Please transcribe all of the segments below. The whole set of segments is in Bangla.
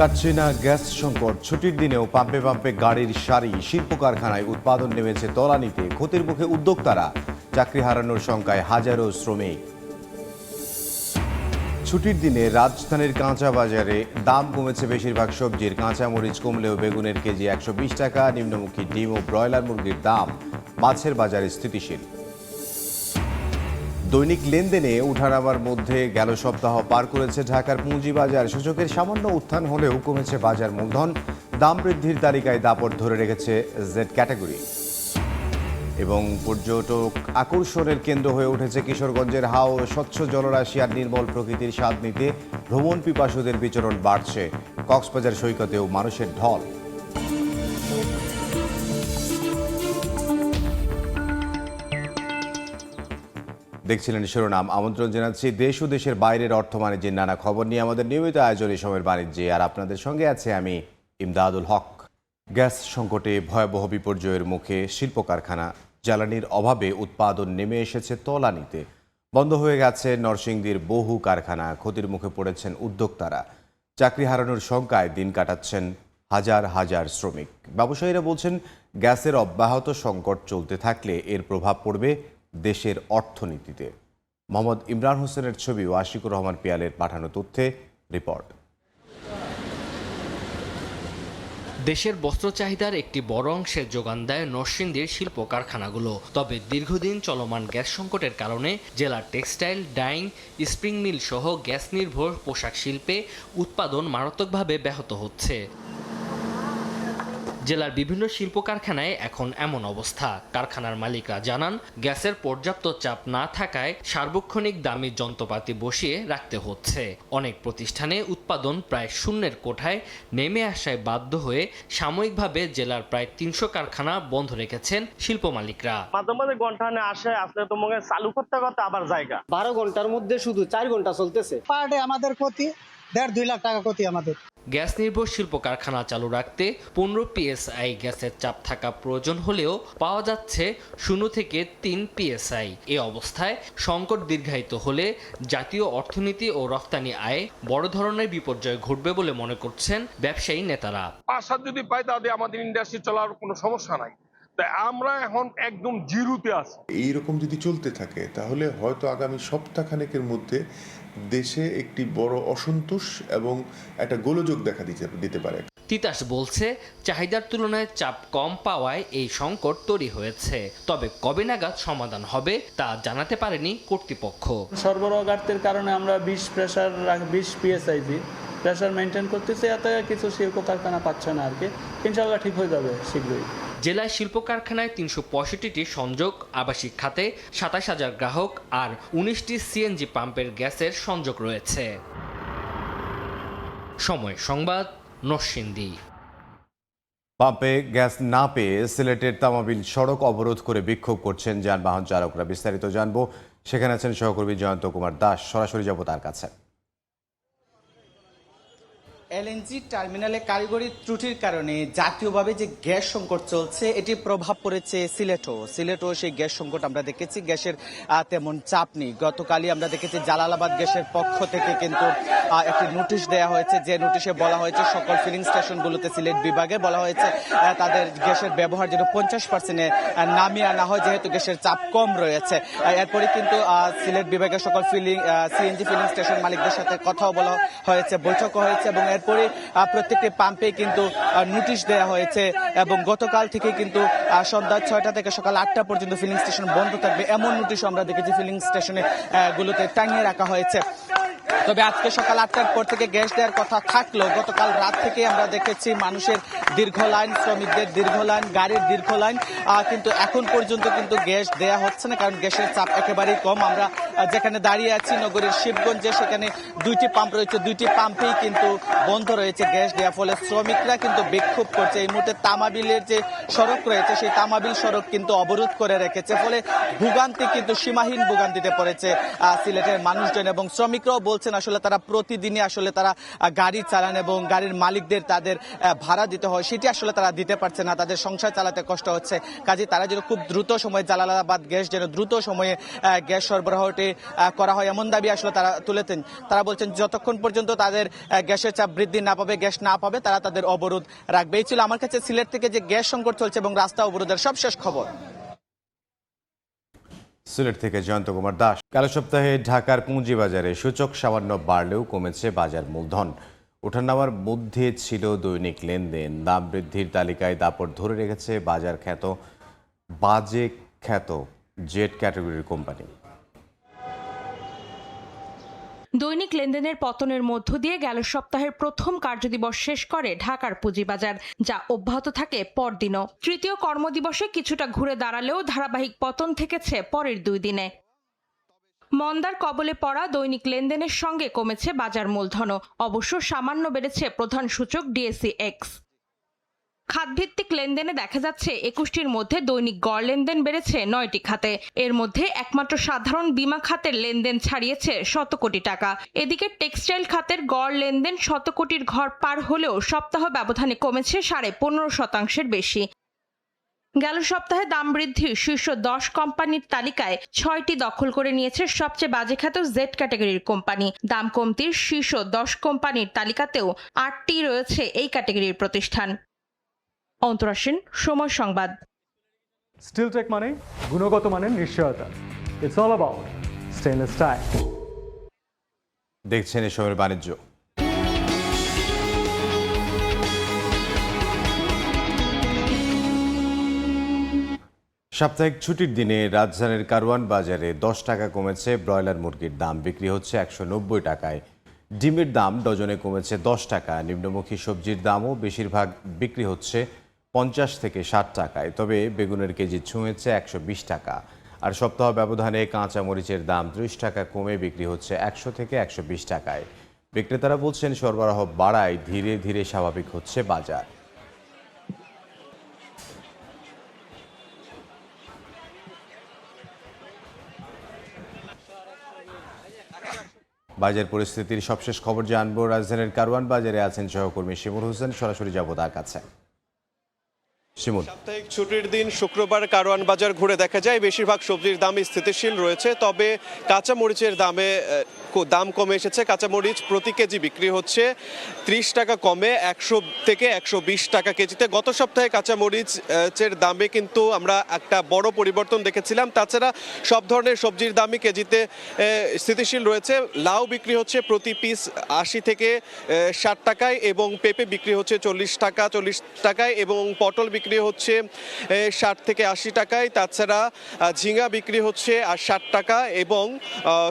কাটছে না গ্যাস সংকট। ছুটির দিনেও পাম্পে পাম্পে গাড়ির সারি। শিল্প কারখানায় উৎপাদন নেমেছে তলানিতে। ক্ষতির মুখে উদ্যোক্তারা। চাকরি হারানোর শঙ্কায় হাজারো শ্রমিক। ছুটির দিনে রাজধানীর কাঁচা বাজারে দাম কমেছে বেশিরভাগ সবজির। কাঁচা মরিচ কমলেও বেগুনের কেজি 120 টাকা। নিম্নমুখী ডিম ও ব্রয়লার মুরগির দাম মাছের বাজারে স্থিতিশীল। দৈনিক লেনদেনে উঠানামার মধ্যে গেল সপ্তাহ পার করেছে ঢাকার পুঁজিবাজার। সূচকের সামান্য উত্থান হলেও কমেছে বাজার মূলধন। দাম বৃদ্ধির তালিকায় দাপট ধরে রেখেছে জেড ক্যাটাগরি। এবং পর্যটক আকর্ষণের কেন্দ্র হয়ে উঠেছে কিশোরগঞ্জের হাও। স্বচ্ছ জলরাশি আর নির্মল প্রকৃতির স্বাদ নিতে ভ্রমণ পিপাসুদের বিচরণ বাড়ছে। কক্সবাজার সৈকতেও মানুষের ঢল। দেখছিলেন শিরোনাম। আমন্ত্রণ জানাচ্ছি দেশ ও দেশের বাইরের অর্থ বাণিজ্যের নানা খবর নিয়ে আমাদের নিয়মিত আয়োজন এই সময়ের বাণিজ্যে। আর আপনাদের সঙ্গে আছে আমি ইমদাদুল হক। গ্যাস সংকটে ভয়াবহ বিপর্যয়ের মুখে শিল্প কারখানা। জ্বালানির অভাবে উৎপাদন নেমে এসেছে তলানিতে। বন্ধ হয়ে গেছে নরসিংদীর বহু কারখানা। ক্ষতির মুখে পড়েছেন উদ্যোক্তারা। চাকরি হারানোর শঙ্কায় দিন কাটাচ্ছেন হাজার হাজার শ্রমিক। ব্যবসায়ীরা বলছেন গ্যাসের অব্যাহত সংকট চলতে থাকলে এর প্রভাব পড়বে দেশের অর্থনীতিতে। মোহাম্মদ ইমরান হোসেনের ছবি ও আশিকুর রহমান পিয়ালের পাঠানো তথ্যে রিপোর্ট। দেশের বস্ত্র চাহিদার একটি বড় অংশের যোগান দেয় নরসিংদীর শিল্প কারখানাগুলো। তবে দীর্ঘদিন চলমান গ্যাস সংকটের কারণে জেলার টেক্সটাইল, ডাইং, স্প্রিং মিল সহ গ্যাস নির্ভর পোশাক শিল্পে উৎপাদন মারাত্মকভাবে ব্যাহত হচ্ছে। জেলার বিভিন্ন শিল্প কারখানায় এখন এমন অবস্থা। কারখানার মালিকরা জানান, গ্যাসের পর্যাপ্ত চাপ না থাকায় সার্বক্ষণিক দামি যন্ত্রপাতি বসিয়ে রাখতে হচ্ছে। অনেক প্রতিষ্ঠানে উৎপাদন প্রায় শূন্যের কোঠায় নেমে আসায় বাধ্য হয়ে সাময়িকভাবে জেলার প্রায় 300 কারখানা বন্ধ রেখেছেন শিল্প মালিকরা। মাঝে মাঝে ঘন্টা আসে, আসলে তোমাকে চালু করতে করতে আবার জায়গা 12 ঘন্টার মধ্যে শুধু 4 ঘন্টা চলতেছে। পার ডে আমাদের ক্ষতি 1.5-2 লাখ টাকা ক্ষতি আমাদের। গ্যাস নির্ভর শিল্প কারখানা চালু রাখতে 15 PSI গ্যাসের চাপ থাকা প্রয়োজন হলেও পাওয়া যাচ্ছে 0 থেকে 3 PSI। এ অবস্থায় সংকট দীর্ঘায়িত হলে জাতীয় অর্থনীতি ও রফতানি আয়ে বড় ধরনের বিপর্যয় ঘটবে বলে মনে করছেন ব্যবসায়ী নেতারা। 5-7 যদি পাই তাহলে আমাদের ইন্ডাস্ট্রি চলার কোনো সমস্যা নাই। তাই আমরা এখন একদম জিরোতে আছি। এইরকম যদি চলতে থাকে তাহলে হয়তো আগামী সপ্তাহখানেকের মধ্যে দেশে একটি বড় অসন্তোষ এবং একটা গোলযোগ দেখা দিতে পারে। তিতাস বলছে, চাহিদার তুলনায় চাপ কম পাওয়ায় এই সংকট তৈরি হয়েছে। তবে কবে নাগাদ সমাধান হবে তা জানাতে পারেনি কর্তৃপক্ষ। সরবরাহ ঘাটতির কারণে আমরা 20 PSI প্রেসার মেনটেন করতেছি, এতে কিছু শিল্প কারখানা পাচ্ছে না আর কি। ইনশাআল্লাহ ঠিক হয়ে যাবে শীঘ্রই। জেলায় শিল্প কারখানায় 365টি সংযোগ, আবাসিক খাতে 27,000 গ্রাহক আর 19টি সিএনজি পাম্পের গ্যাসের সংযোগ রয়েছে। সময় সংবাদ, নরসিংদী। পাম্পে গ্যাস না পেয়ে সিলেটের তামাবিল সড়ক অবরোধ করে বিক্ষোভ করছেন যানবাহন চালকরা। বিস্তারিত জানবো, সেখানে আছেন সহকর্মী জয়ন্ত কুমার দাস। সরাসরি যাব তার কাছে। এলএনজি টার্মিনালে কারিগরি ত্রুটির কারণে জাতীয়ভাবে যে গ্যাস সংকট চলছে এটি প্রভাব পড়েছে সিলেটও সেই গ্যাস সংকট আমরা দেখেছি। গ্যাসের তেমন চাপ নেই। গতকালই আমরা দেখেছি জালালাবাদ গ্যাসের পক্ষ থেকে কিন্তু একটি নোটিশ দেওয়া হয়েছে, যে নোটিশে বলা হয়েছে সকল ফিলিং স্টেশনগুলোতে সিলেট বিভাগে বলা হয়েছে তাদের গ্যাসের ব্যবহার যেন 50% নামিয়ে আনা হয়, যেহেতু গ্যাসের চাপ কম রয়েছে। এরপরে কিন্তু সিলেট বিভাগের সকল সিএনজি ফিলিং স্টেশন মালিকদের সাথে কথাও বলা হয়েছে, বৈঠকও হয়েছে এবং এরপরে প্রত্যেকটি পাম্পে কিন্তু নোটিশ দেওয়া হয়েছে এবং গতকাল থেকে কিন্তু সন্ধ্যা 6টা থেকে সকাল 8টা পর্যন্ত ফিলিং স্টেশন বন্ধ থাকবে, এমন নোটিশ আমরা দেখেছি ফিলিং স্টেশনে গুলোতে টাঙিয়ে রাখা হয়েছে। তবে আজকে সকাল 8টার পর থেকে গ্যাস দেওয়ার কথা থাকলেও গতকাল রাত থেকে আমরা দেখেছি মানুষের দীর্ঘ লাইন, শ্রমিকদের দীর্ঘ লাইন, গাড়ির দীর্ঘ লাইন, কিন্তু এখন পর্যন্ত কিন্তু গ্যাস দেয়া হচ্ছে না, কারণ গ্যাসের চাপ একেবারেই কম। আমরা যেখানে দাঁড়িয়ে আছি নগরীর শিবগঞ্জে, সেখানে 2টি পাম্প রয়েছে, 2টি পাম্পেই কিন্তু বন্ধ রয়েছে গ্যাস দেওয়া, ফলে শ্রমিকরা কিন্তু বিক্ষোভ করছে। এই মুহূর্তে তামাবিলের যে সড়ক রয়েছে সেই তামাবিল সড়ক কিন্তু অবরোধ করে রেখেছে, ফলে ভোগান্তি কিন্তু সীমাহীন ভোগান্তিতে পড়েছে সিলেটের মানুষজন এবং শ্রমিকরাও বলছেন আসলে তারা প্রতিদিনই আসলে তারা গাড়ি চালান এবং গাড়ির মালিকদের তাদের ভাড়া দিতে হয়, সেটি আসলে তারা দিতে পারছে না, তাদের সংসার চালাতে কষ্ট হচ্ছে। কাজে তারা যেন খুব দ্রুত সময়ে জালালাবাদ গ্যাস যেন দ্রুত সময়ে গ্যাস সরবরাহটি করে করা হয় এমন দাবি আসলে তারা তুলেছেন। তারা বলছেন যতক্ষণ পর্যন্ত তাদের গ্যাসের চাপ বৃদ্ধি না পাবে, গ্যাস না পাবে, তারা তাদের অবরোধ রাখবে। এই ছিল আমার কাছে সিলেট থেকে যে গ্যাস সংকট চলছে এবং রাস্তা অবরোধের সবশেষ খবর। সিলেট থেকে জয়ন্ত কুমার দাস। গেল সপ্তাহে ঢাকার পুঁজিবাজারে সূচক সামান্য বাড়লেও কমেছে বাজার মূলধন। ওঠানামার মধ্যে ছিল দৈনিক লেনদেন। দাম বৃদ্ধির তালিকায় দাপট ধরে রেখেছে বাজার খ্যাত জেট ক্যাটাগরির কোম্পানি। দৈনিক লেনদেনের পতনের মধ্য দিয়ে গেল সপ্তাহের প্রথম কার্যদিবস শেষ করে ঢাকার পুঁজিবাজার, যা অব্যাহত থাকে পরদিনও। তৃতীয় কর্মদিবসে কিছুটা ঘুরে দাঁড়ালেও ধারাবাহিক পতন থেকেছে পরের 2 দিনে। মন্দার কবলে পড়া দৈনিক লেনদেনের সঙ্গে কমেছে বাজার মূলধনও। অবশ্য সামান্য বেড়েছে প্রধান সূচক DACX। খাতভিত্তিক লেনদেনে দেখা যাচ্ছে 21টির মধ্যে দৈনিক গড় লেনদেন বেড়েছে 9টি খাতে। এর মধ্যে একমাত্র সাধারণ বীমা খাতের লেনদেন ছাড়িয়েছে 100 কোটি টাকা। এদিকে টেক্সটাইল খাতের গড় লেনদেন 100 কোটির ঘর পার হলেও সপ্তাহ ব্যবধানে কমেছে 15.5% বেশি। গেল সপ্তাহে দাম বৃদ্ধির শীর্ষ 10 কোম্পানির তালিকায় 6টি দখল করে নিয়েছে সবচেয়ে বাজেখ্যাত জেড ক্যাটাগরির কোম্পানি। দাম কমতির শীর্ষ 10 কোম্পানির তালিকাতেও 8টি রয়েছে এই ক্যাটাগরির প্রতিষ্ঠান। অন্তরাসীন, সময় সংবাদ। স্টিল টেক মানে গুণগত মানের নিশ্চয়তা। It's all about stainless style. দেখছেন এই সময়ের বাণিজ্য। সাপ্তাহিক ছুটির দিনে রাজধানীর কারওয়ান বাজারে 10 টাকা কমেছে ব্রয়লার মুরগির দাম, বিক্রি হচ্ছে 190 টাকায়। ডিমের দাম ডজনে কমেছে 10 টাকা। নিম্নমুখী সবজির দামও বেশিরভাগ বিক্রি হচ্ছে 50 থেকে 60 টাকায়, তবে বেগুনের কেজি ছুঁয়েছে 120 টাকা। আর সপ্তাহ ব্যবধানে কাঁচা মরিচের দাম 30 টাকা কমে বিক্রি হচ্ছে 100 থেকে 120 টাকায়। বিক্রেতারা বলছেন সরবরাহ বাড়ায় ধীরে ধীরে স্বাভাবিক হচ্ছে বাজার। বাজার পরিস্থিতির সবশেষ খবর জানবো। রাজধানীর কারওয়ান বাজারে আছেন সহকর্মী শিমুল হোসেন, সরাসরি যাব তার কাছে। শিমুল, সাপ্তাহিক ছুটির দিন শুক্রবার কারওয়ান বাজার ঘুরে দেখা যায় বেশিরভাগ সবজির দামই স্থিতিশীল রয়েছে, তবে কাঁচা মরিচের দাম কমে এসেছে। কাঁচামরিচ প্রতি কেজি বিক্রি হচ্ছে 30 টাকা কমে 100 থেকে 120 টাকা কেজিতে। গত সপ্তাহে কাঁচামরিচের দামে কিন্তু আমরা একটা বড় পরিবর্তন দেখেছিলাম। তাছাড়া সব ধরনের সবজির দামই কেজিতে স্থিতিশীল রয়েছে। লাউ বিক্রি হচ্ছে প্রতি পিস 80 থেকে 60 টাকায় এবং পেঁপে বিক্রি হচ্ছে 40 টাকায় এবং পটল বিক্রি হচ্ছে 60 থেকে 80 টাকায়। তাছাড়া ঝিঙা বিক্রি হচ্ছে 60 টাকা এবং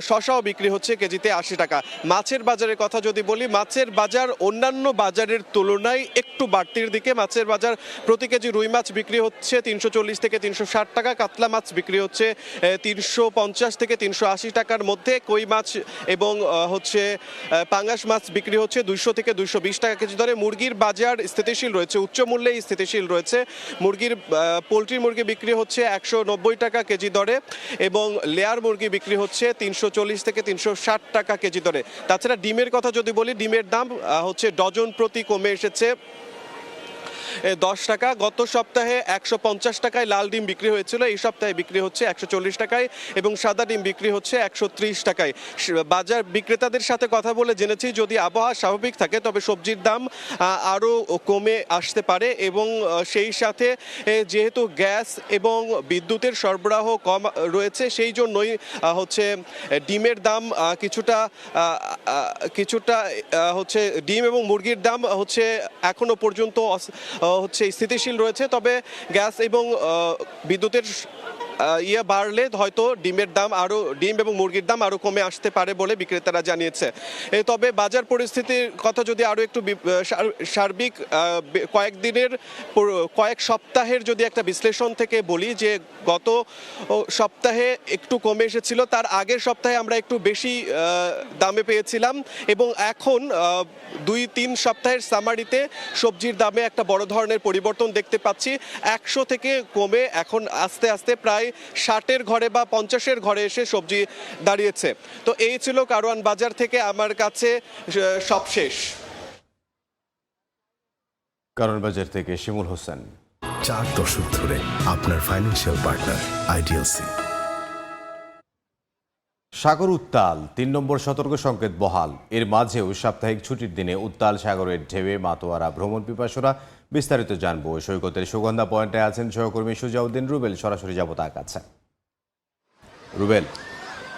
শসাও বিক্রি হচ্ছে কেজিতে 80 টাকা। মাছের বাজারের কথা যদি বলি, মাছের বাজার অন্যান্য বাজারের তুলনায় একটু বাড়তির দিকে। মাছের বাজার প্রতি কেজি রুই মাছ বিক্রি হচ্ছে 340 থেকে 360 টাকা, কাতলা মাছ বিক্রি হচ্ছে 350 থেকে 380 টাকার মধ্যে, কই মাছ এবং হচ্ছে পাঙ্গাস মাছ বিক্রি হচ্ছে 200 থেকে 220 টাকা কেজি দরে। মুরগির বাজার স্থিতিশীল রয়েছে, উচ্চ মূল্যেই স্থিতিশীল রয়েছে। পোলট্রি মুরগি বিক্রি হচ্ছে 190 টাকা কেজি দরে এবং লেয়ার মুরগি বিক্রি হচ্ছে 340 থেকে 360 টাকা কেজি দরে। তাছাড়া ডিমের কথা যদি বলি, ডিমের দাম হচ্ছে ডজন প্রতি কমে এসেছে 10 টাকা। গত সপ্তাহে 150 টাকায় লাল ডিম বিক্রি হয়েছিল, এই সপ্তাহে বিক্রি হচ্ছে 140 টাকায় এবং সাদা ডিম বিক্রি হচ্ছে 130 টাকায়। বাজার বিক্রেতাদের সাথে কথা বলে জেনেছি যদি আবহাওয়া স্বাভাবিক থাকে তবে সবজির দাম আরও কমে আসতে পারে এবং সেই সাথে যেহেতু গ্যাস এবং বিদ্যুতের সরবরাহ কম রয়েছে সেই জন্যই হচ্ছে ডিমের দাম কিছুটা হচ্ছে ডিম এবং মুরগির দাম হচ্ছে এখনো পর্যন্ত হচ্ছে স্থিতিশীল রয়েছে। তবে গ্যাস এবং বিদ্যুতের বাড়লে হয়তো ডিম এবং মুরগির দাম আরো কমে আসতে পারে বলে বিক্রেতারা জানিয়েছে। তবে বাজার পরিস্থিতির কথা যদি আরো একটু সার্বিক কয়েক সপ্তাহের যদি একটা বিশ্লেষণ থেকে বলি, যে গত সপ্তাহে একটু কমে এসেছিল, তার আগের সপ্তাহে আমরা একটু বেশি দামে পেয়েছিলাম এবং এখন 2-3 সপ্তাহের সামারিতে সবজির দামে একটা বড় ধরনের পরিবর্তন দেখতে পাচ্ছি। 100 থেকে কমে এখন আস্তে আস্তে প্রায় 60-এর ঘরে বা 50-এর ঘরে এসে সবজি দাঁড়িয়েছে। তো এই ছিল কারওয়ান বাজার থেকে আমার কাছে সবশেষ। কারওয়ান বাজার থেকে শিমুল হোসেন। 4 দশক ধরে আপনার ফাইন্যান্সিয়াল পার্টনার আইডিএলসি। সাগর উত্তাল, ৩ নম্বর সতর্ক সংকেত বহাল। এর মাঝেও সাপ্তাহিক ছুটির দিনে উত্তাল সাগরের ঢেউয়ে মাতোয়ারা ভ্রমণ পিপাসুরা। বিস্তারিত জানবো সৈকতের সুগন্ধা পয়েন্টে আছেন সহকর্মী সুজাউদ্দিন রুবেল। সরাসরি যাব তার কাছে। রুবেল,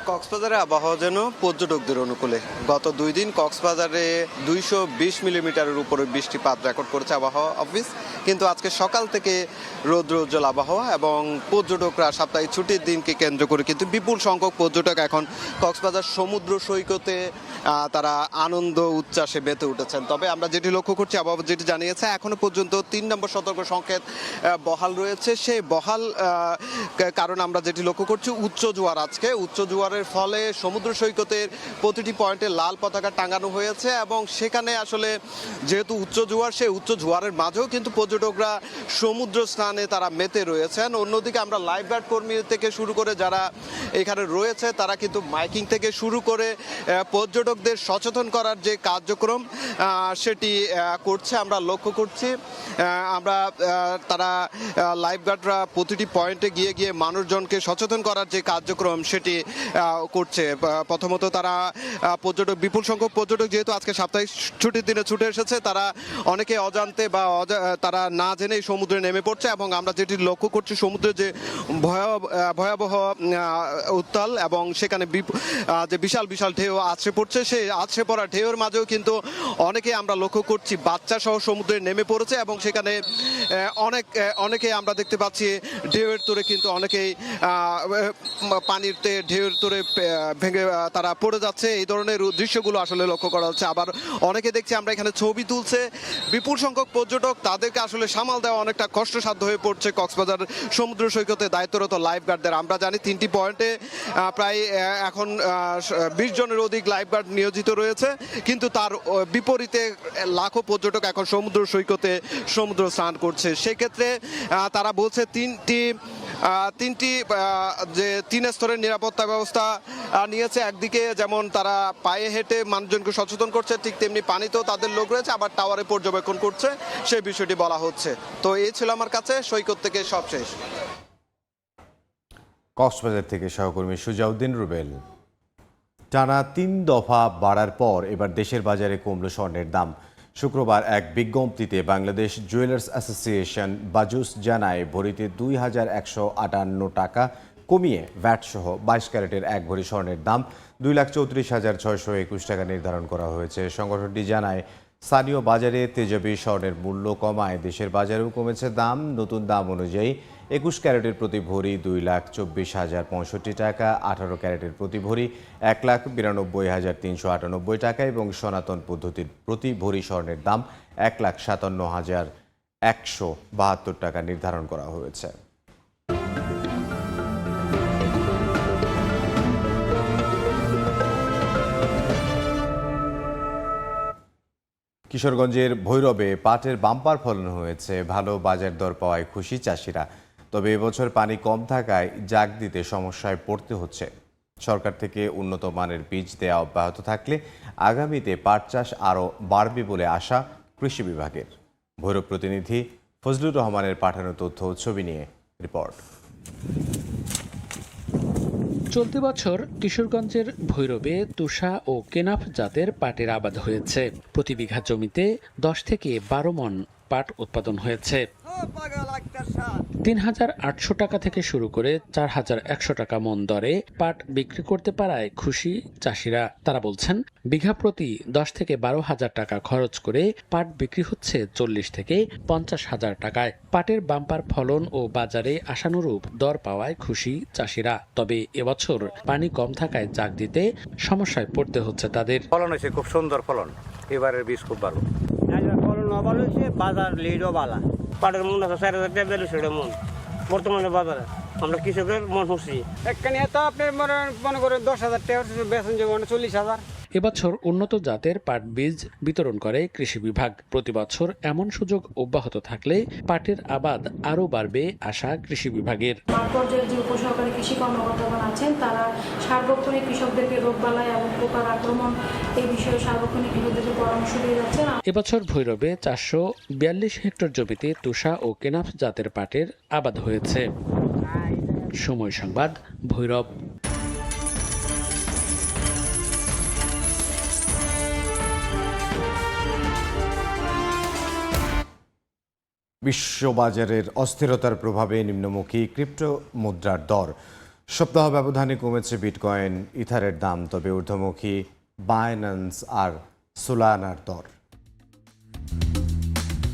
কক্সবাজারে আবহাওয়া যেন পর্যটকদের অনুকূলে। গত 2 দিন কক্সবাজারে 220 মিলিমিটারের উপরে বৃষ্টিপাত রেকর্ড করেছে আবহাওয়া অফিস, কিন্তু আজকে সকাল থেকে রৌদ্রোজ্জ্বল আবহাওয়া এবং পর্যটকরা সাপ্তাহিক ছুটির দিনকে কেন্দ্র করে কিন্তু বিপুল সংখ্যক পর্যটক এখন কক্সবাজার সমুদ্র সৈকতে তারা আনন্দ উচ্ছ্বাসে মেতে উঠেছেন। তবে আমরা যেটি লক্ষ্য করছি, আবহাওয়া যেটি জানিয়েছে, এখনো পর্যন্ত 3 নম্বর সতর্ক সংকেত বহাল রয়েছে। সেই বহাল কারণ আমরা যেটি লক্ষ্য করছি, উচ্চ জোয়ার। আজকে উচ্চ জোয়ারের ফলে সমুদ্র সৈকতের প্রতিটি পয়েন্টে লাল পতাকা টাঙানো হয়েছে এবং সেখানে আসলে যেহেতু উচ্চ জোয়ার, সেই উচ্চ জোয়ারের মাঝেও কিন্তু পর্যটকরা সমুদ্র স্নানে তারা মেতে রয়েছেন। অন্যদিকে আমরা লাইফগার্ড কর্মী থেকে শুরু করে যারা এখানে রয়েছে তারা কিন্তু মাইকিং থেকে শুরু করে পর্যটকদের সচেতন করার যে কার্যক্রম সেটি করছে আমরা লক্ষ্য করছি। আমরা তারা লাইফগার্ডরা প্রতিটি পয়েন্টে গিয়ে গিয়ে মানুষজনকে সচেতন করার যে কার্যক্রম সেটি করছে। প্রথমত তারা বিপুল সংখ্যক পর্যটক যেহেতু আজকে সাপ্তাহিক ছুটির দিনে ছুটে এসেছে, তারা অনেকে অজান্তে বা তারা না জেনেই সমুদ্রে নেমে পড়ছে এবং আমরা যেটি লক্ষ্য করছি, সমুদ্রে যে ভয়াবহ উত্তাল এবং সেখানে যে বিশাল বিশাল ঢেউ আছড়ে পড়ছে, সেই আছড়ে পড়া ঢেউয়ের মাঝেও কিন্তু অনেকে আমরা লক্ষ্য করছি বাচ্চা সহ সমুদ্রে নেমে পড়েছে এবং সেখানে অনেকে আমরা দেখতে পাচ্ছি ঢেউয়ের তোরে কিন্তু অনেকেই পানিতে ঢেউয়ের তোরে ভেঙে তারা পড়ে যাচ্ছে। এই ধরনের দৃশ্যগুলো আসলে লক্ষ্য করা যাচ্ছে। আবার অনেকে দেখছি আমরা এখানে ছবি তুলছে। বিপুল সংখ্যক পর্যটক, তাদেরকে আসলে সামাল দেওয়া অনেকটা কষ্টসাধ্য হয়ে পড়ছে কক্সবাজার সমুদ্র সৈকতে দায়িত্বরত লাইফগার্ডদের। আমরা জানি 3টি পয়েন্টে প্রায় এখন 20 জনের অধিক লাইফগার্ড নিয়োজিত রয়েছে, কিন্তু তার বিপরীতে লাখো পর্যটক এখন সমুদ্র সৈকতে সমুদ্র স্নান করছে। সেক্ষেত্রে তারা বলছে তিনটি যে 3 স্তরের নিরাপত্তা ব্যবস্থা নিয়েছে। একদিকে যেমন তারা পায়ে হেঁটে মানুষজনকে সচেতন করছে, ঠিক তেমনি পানিতেও তাদের লোক রয়েছে, আবার টাওয়ারে পর্যবেক্ষণ করছে, সেই বিষয়টি বলা হচ্ছে। তো এই ছিল আমার কাছে সৈকত থেকে সবশেষ। কক্সবাজার থেকে সহকর্মী সুজাউদ্দিন রুবেল। টানা 3 দফা বাড়ার পর এবার দেশের বাজারে কমল স্বর্ণের দাম। শুক্রবার এক বিজ্ঞপ্তিতে বাংলাদেশ জুয়েলার্স অ্যাসোসিয়েশন বাজুস জানায়, ভরিতে 2,158 টাকা কমিয়ে ভ্যাট সহ 22 ক্যারেটের 1 ভরি স্বর্ণের দাম 2,34,621 টাকা নির্ধারণ করা হয়েছে। সংগঠনটি জানায়, স্থানীয় বাজারে তেজবি স্বর্ণের মূল্য কমায় দেশের বাজারেও কমেছে দাম। নতুন দাম অনুযায়ী 21 ক্যারেটের প্রতি ভরি 2,24,065 টাকা, 18 ক্যারেটের প্রতি ভরি 1,92,398 টাকা এবং সনাতন পদ্ধতির প্রতি ভরি স্বর্ণের দাম 1,57,172 টাকা নির্ধারণ করা হয়েছে। কিশোরগঞ্জের ভৈরবে পাটের বাম্পার ফলন হয়েছে। ভালো বাজার দর পাওয়ায় খুশি চাষিরা। তবে এবছর পানি কম থাকায় জাগ দিতে সমস্যায় পড়তে হচ্ছে। সরকার থেকে উন্নত মানের বীজ দেয়া অব্যাহত থাকলে আগামীতে পাট চাষ আরও বাড়বে বলে আশা কৃষি বিভাগের। ভৈরব প্রতিনিধি ফজলুর রহমানের পাঠানো তথ্য ও ছবি নিয়ে রিপোর্ট। চলতি বছর কিশোরগঞ্জের ভৈরবে তুষা ও কেনাফ জাতের পাটের আবাদ হয়েছে। প্রতি বিঘা জমিতে 10 থেকে 12 মণ পাট উৎপাদন হয়েছে। 3,800 টাকা থেকে শুরু করে 4,100 টাকা মণ দরে পাট বিক্রি করতে পারায় খুশি চাষিরা। তারা বলছেন, বিঘা প্রতি 10 থেকে 12,000 টাকা খরচ করে পাট বিক্রি হচ্ছে 40 থেকে 50,000 টাকায়। পাটের বাম্পার ফলন ও বাজারে আশানুরূপ দর পাওয়ায় খুশি চাষিরা। তবে এবছর পানি কম থাকায় জাগ দিতে সমস্যায় পড়তে হচ্ছে তাদের। ফলন হয়েছে খুব সুন্দর ফলন, এবারের বীজ খুব ভালো। ফলন ভালো হয়েছে, বাজার লিডও ভালো। পাটের মন আছে 4,000 টাকা, 42 মন বর্তমানে বাজারে। আমরা কৃষকের মন খুশি। একখানে তো আপনি মনে করেন 10,000 টাকা বেতন যাবেন 40,000। এবছর উন্নত জাতের পাট বীজ বিতরণ করে কৃষি বিভাগ। প্রতি বছর এমন সুযোগ অব্যাহত থাকলে পাটের আবাদ আরও বাড়বে আশা কৃষি বিভাগের। মাঠ পর্যায়ে যে উপসহকারী কৃষি কর্মকর্তাগণ আছেন, তারা সার্বক্ষণিক কৃষকদেরকে রোগবালাই এবং পোকার আক্রমণ এই বিষয়ে সার্বক্ষণিক কৃষকদেরকে পরামর্শ দিয়ে যাচ্ছেন। এবছর ভৈরবে 442 হেক্টর জমিতে তুষা ও কেনাফ জাতের পাটের আবাদ হয়েছে। সময় সংবাদ, ভৈরব। বিশ্ববাজারের অস্থিরতার প্রভাবে নিম্নমুখী ক্রিপ্টো মুদ্রার দর। সপ্তাহ ব্যবধানে কমেছে বিটকয়েন, ইথারের দাম, তবে ঊর্ধ্বমুখী বাইন্যান্স আর সোলানার দর।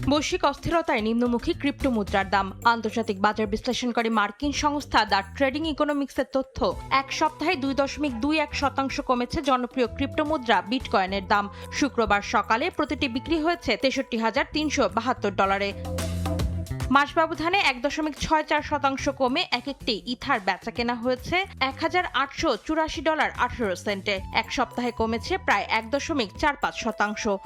বৈশ্বিক অস্থিরতায় নিম্নমুখী ক্রিপ্টো মুদ্রার দাম। আন্তর্জাতিক বাজার বিশ্লেষণকারী মার্কিন সংস্থা দ্য ট্রেডিং ইকোনমিক্সের তথ্য, এক সপ্তাহে 2.21% কমেছে জনপ্রিয় ক্রিপ্টো মুদ্রা বিটকয়েনের দাম। শুক্রবার সকালে প্রতিটি বিক্রি হয়েছে $63,372। মাস ব্যবধানে 1.64% কমে এক একটি ইথার বেচা কেনা হয়েছে $1,884.18। এক সপ্তাহে কমেছে প্রায় 1.45%।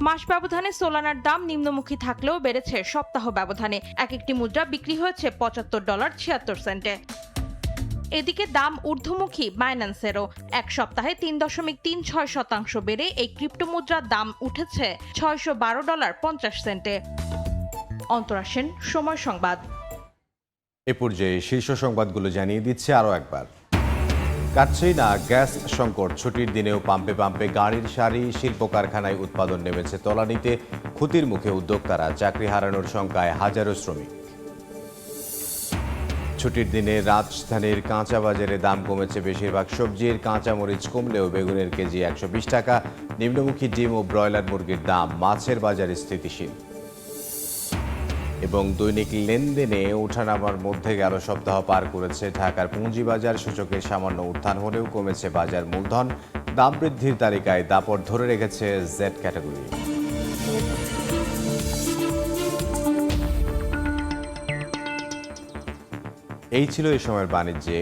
মাস ব্যবধানে সোলানার দাম নিম্নমুখী থাকলেও বেড়েছে সপ্তাহ ব্যবধানে। এক একটি মুদ্রা বিক্রি হয়েছে $75.76। এদিকে দাম ঊর্ধ্বমুখী বাইন্যান্সেরও। এক সপ্তাহে 3.36% বেড়ে এই ক্রিপ্টো মুদ্রার দাম উঠেছে $612.50। অন্তরা সেন, সময় সংবাদ। এ পর্যায়ে শীর্ষ সংবাদগুলো জানিয়ে দিচ্ছে আরও একবার। কাটছেই না গ্যাস সংকট, ছুটির দিনেও পাম্পে পাম্পে গাড়ির সারি। শিল্প কারখানায় উৎপাদন নেমেছে তলানিতে, ক্ষতির মুখে উদ্যোক্তারা। চাকরি হারানোর শঙ্কায় হাজারো শ্রমিক। ছুটির দিনে রাজধানীর কাঁচা বাজারে দাম কমেছে বেশিরভাগ সবজির। কাঁচা মরিচ কমলেও বেগুনের কেজি 120 টাকা। নিম্নমুখী ডিম ও ব্রয়লার মুরগির দাম। মাছের বাজারে স্থিতিশীল। এবং দৈনিক লেনদেনে ওঠানামার মধ্যে গেল সপ্তাহ পার করেছে ঢাকার পুঁজিবাজার। সূচকের সামান্য উত্থান হলেও কমেছে বাজার মূলধন। দাম বৃদ্ধির তালিকায় দাপট ধরে রেখেছে জেড ক্যাটাগরি। এই ছিল এই সময়ের বাণিজ্যে।